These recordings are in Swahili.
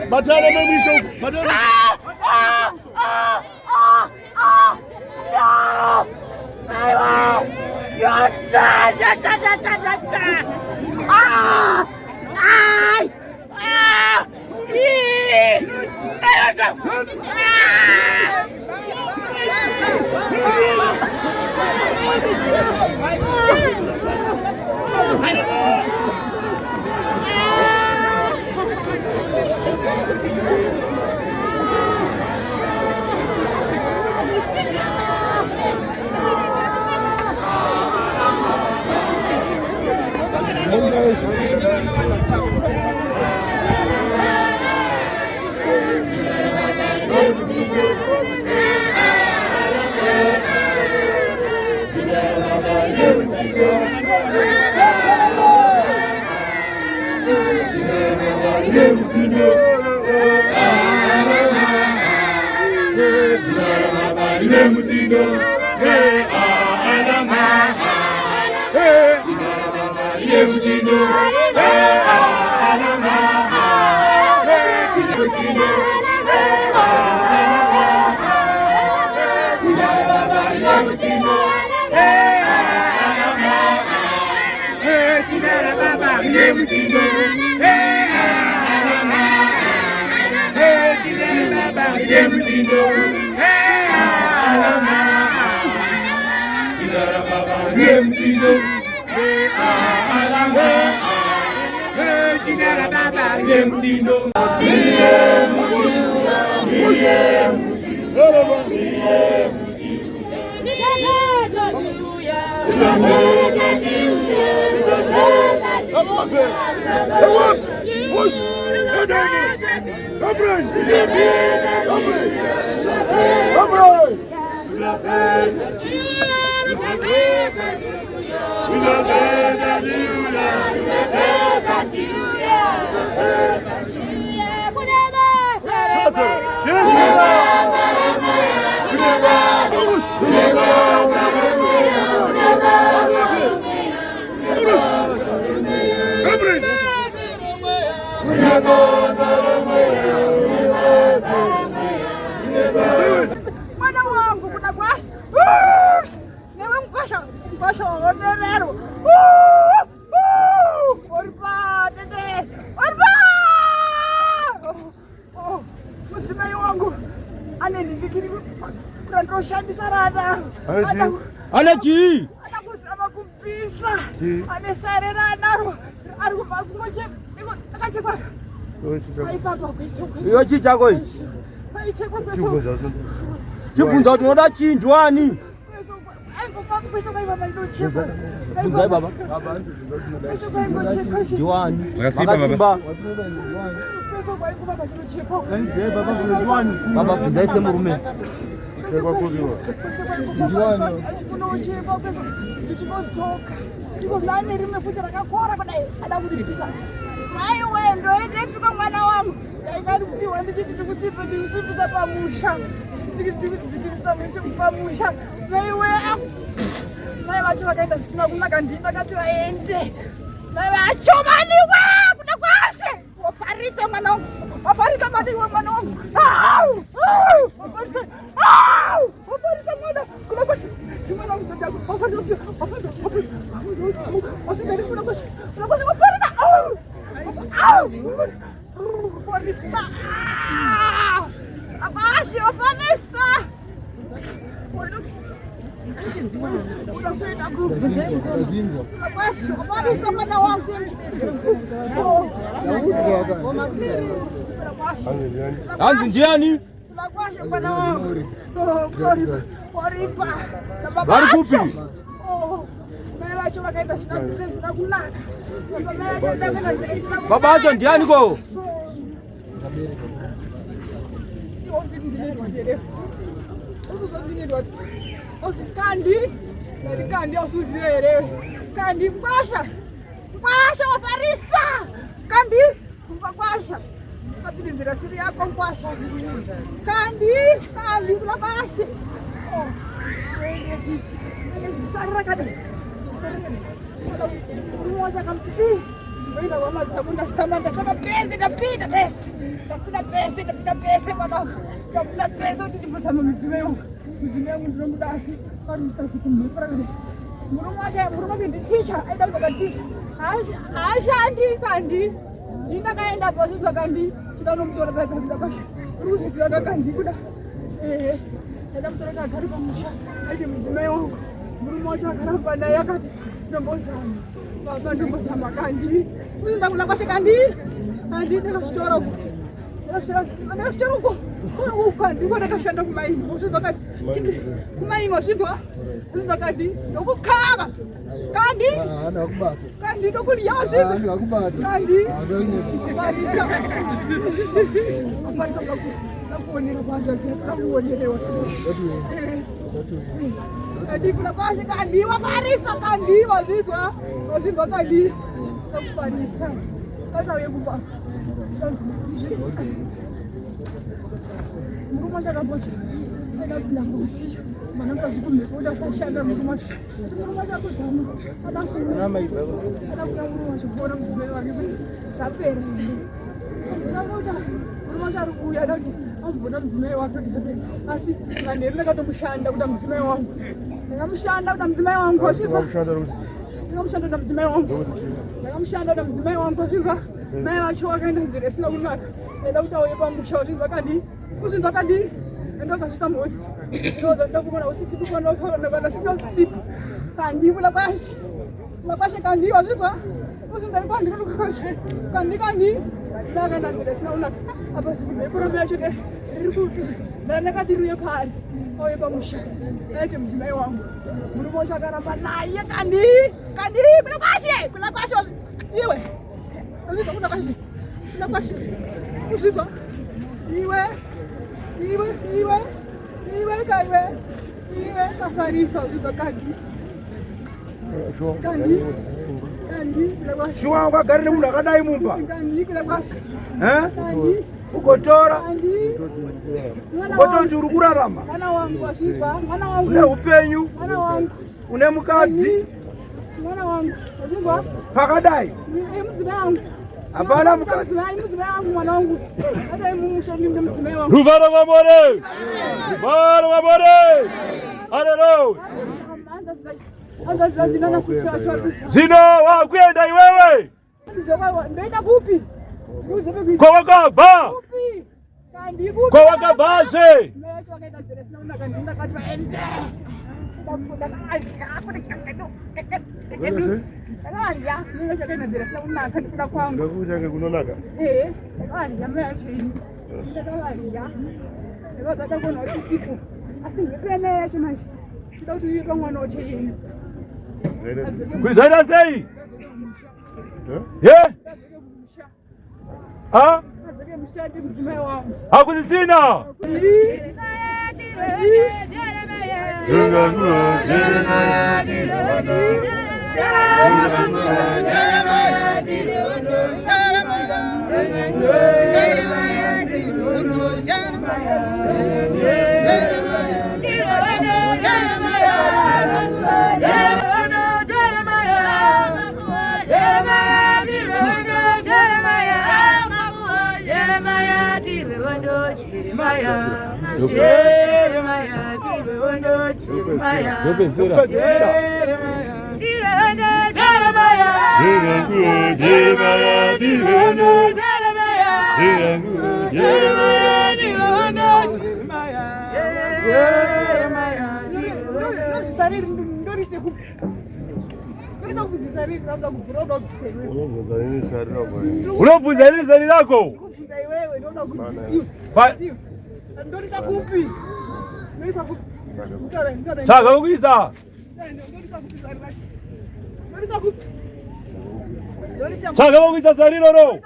Badala mwisho, badala. Anaji anakusema kumpisa anesarera naro arikupa kungoje niko akachekwa aifa kwese iyo chichako ichi aichekwa kwese chibvunza kuti unoda chindwani Pesa kwa baba ndio chepa. Tunzai baba. Pesa kwa chepa. Diwani. Simba. Pesa kwa baba ndio chepa. Baba diwani. Baba tunzai semurume. Kwa kuliwa. Diwani. Kuno chepa pesa. Ndichibodzoka. Ndiko nani rimefuta rakakora kudai. Ada kudipisa. Mai wendo edepika mwana wangu. Yaikaripiwa ndichiti tikusipa ndisipisa pamusha. Ndikizikisa musiku pamusha. Veiwe. Mai vacho vakaenda zvisina kunaka ndakati vaende. Mai vacho maniwe kuda kwashe. Wafarisa mwana wangu. Wafarisa madiwa mwana wangu. Wafarisa mwana. Kuda kwashe. Mwana wangu tataku. Wafarisa. Wafarisa kuna kwashe. Kuna kwashe wafarisa. Wafarisa. Abashi wafarisa. Wafarisa mwana wangu. Anzi njiani. Wafarisa mwana wangu. Waripa. Bari kupi. Mela wakaenda stress na kulala. Baba acha njiani ko. Kandi ausuzire. Kandi kwasha wafarisa. Kandi kwasha. Sabini zira siri yako kwasha. Kandi kula kwasha. Sara kada. Mmoja kamtipi. Wewe mama zakunda sama pesa napida pesa bwana. Napida pesa ndimsama mzimeo. Mzimeo ndio mdasi. Kwa msasi kumipra. Murumaje nditisha aida kwa nditisha. Asha kandi. Nina kaenda bosi kwa kandi. Tunanomtora kwa kandi kasha. Ruzi zaka kandi kuda. Ndio mtora karibu musha. Aje mzimeo. Murumaje karamba na yakati. Ndombozama. Baba ndombozama kandi. Uzinda kula kwashe kandi. Kandi ndakashtora kuti. Ndakashtora uko. Kandi kwa ndakashanda kumai. Uzinda kandi. Kumai mositwa. Uzinda kandi. Ndokukaba. Kandi. Ana kubata. Kandi kokuli yashi. Ana kubata. Kandi. Barisa. Barisa blaku. Nakuonera kwanza nakuonera kandi kula kwashe kandi wafarisa kandi wazizwa. Wazizwa kandi. Nakufarisa. Kata wekuba. Murumasha kabosi. Ada bilang kutisha. Mana kazi kumekuja sashanga murumasha. Murumasha kusama. Ada Nama ibu. ada murumasha bora mzee wake. Sapere. Murumasha rukuya daji. Ambona mzee wake sapere. Asi kanirna katomushanda kuda mzee wangu. Ngamshanda kuda mzee wangu kwashiza. Ngamshanda kuda mzee wangu. Ngamshanda kuda mzee wangu kwashiza. Mimi wachoka kaenda ndire sina kunaka. Ndio utaoye kwa mshauri wakati. Usinza kandi. Ndio kasisa mosi. Ndio kuona usisi kwa na sisi siku. Kandi kula bashi. La bashi kandi wazizwa. Usinza kandi kula bashi. Kandi. Daga na ndire sina kunaka. Apa siku kwa mimi achote. Riruku. Na nakatiru ya pale. Oye kwa mshauri. Ndio mzee wangu. Murumusha karamba naye kandi. Kandi kula bashi. Iwe. Usito kuna bashi. Kuna bashi. Usito. Iwe kaiwe. Iwe safari usito kandi. Kandi. Shwa kwa gari mundu akadai mumba. Kandi kula bashi. Kandi. Ukotora. Kandi. Ukotora njuru kurarama. Mwana wangu ashizwa. Mwana wangu. Une upenyu. Mwana wangu. Une mukazi. Mwana wangu. Ashizwa. Pakadai. Mzima wangu. Hapana mukazi. Mzima wangu mwana wangu. Hata mumusho ni mzima wangu. Ruvara wamore. Haleluya. Zino wa kwenda wewe. Nenda kupi? Kwa wakava. Kupi? Kandi kupi? Kwa wakavaze. ndautuika mwana ocheyenyu kuzaida sei hakuzisina unafunza nini sari lako? Chaka kuisa chaka kuisa sari lolo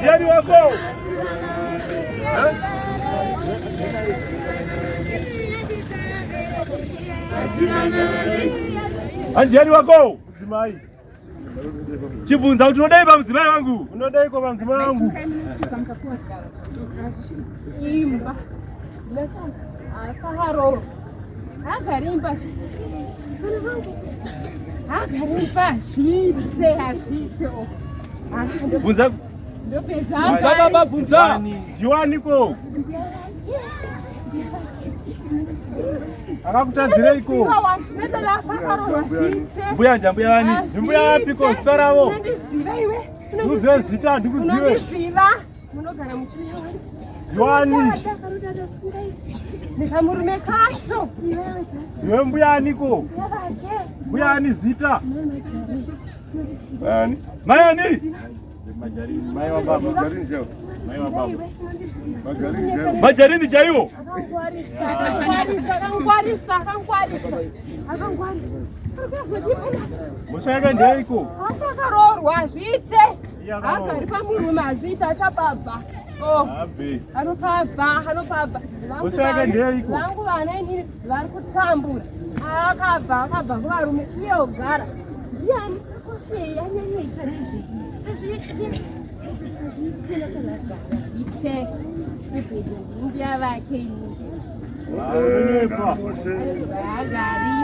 Jiani wako anjiani wako mzimai chivunza kuti unodai pa mzimai wangu, unodai kwa mzimai wangu imba afaharo agarimba shitse hashitse bunza bunza baba bunza jiwani ko akakutadzire iko mbuya njambuya wani mbuya wapi ko staravo nudze zita ndikuziwe munogara muchuya wani jiwani ndikamurume kasho iwe mbuyani ko mbuyani zita mayani Majarini chaiwo. Mushaga ndeiko. Akaroorwa zvite. Agari pamurume azvite achapabva. Anopabva. Mushaga ndeiko. Vangu vana ini vari kutambura. Akabva kuvarume iye ogara. Ndiani koshei anyanyaita nezviri. Azvite. India vake ini. Agari.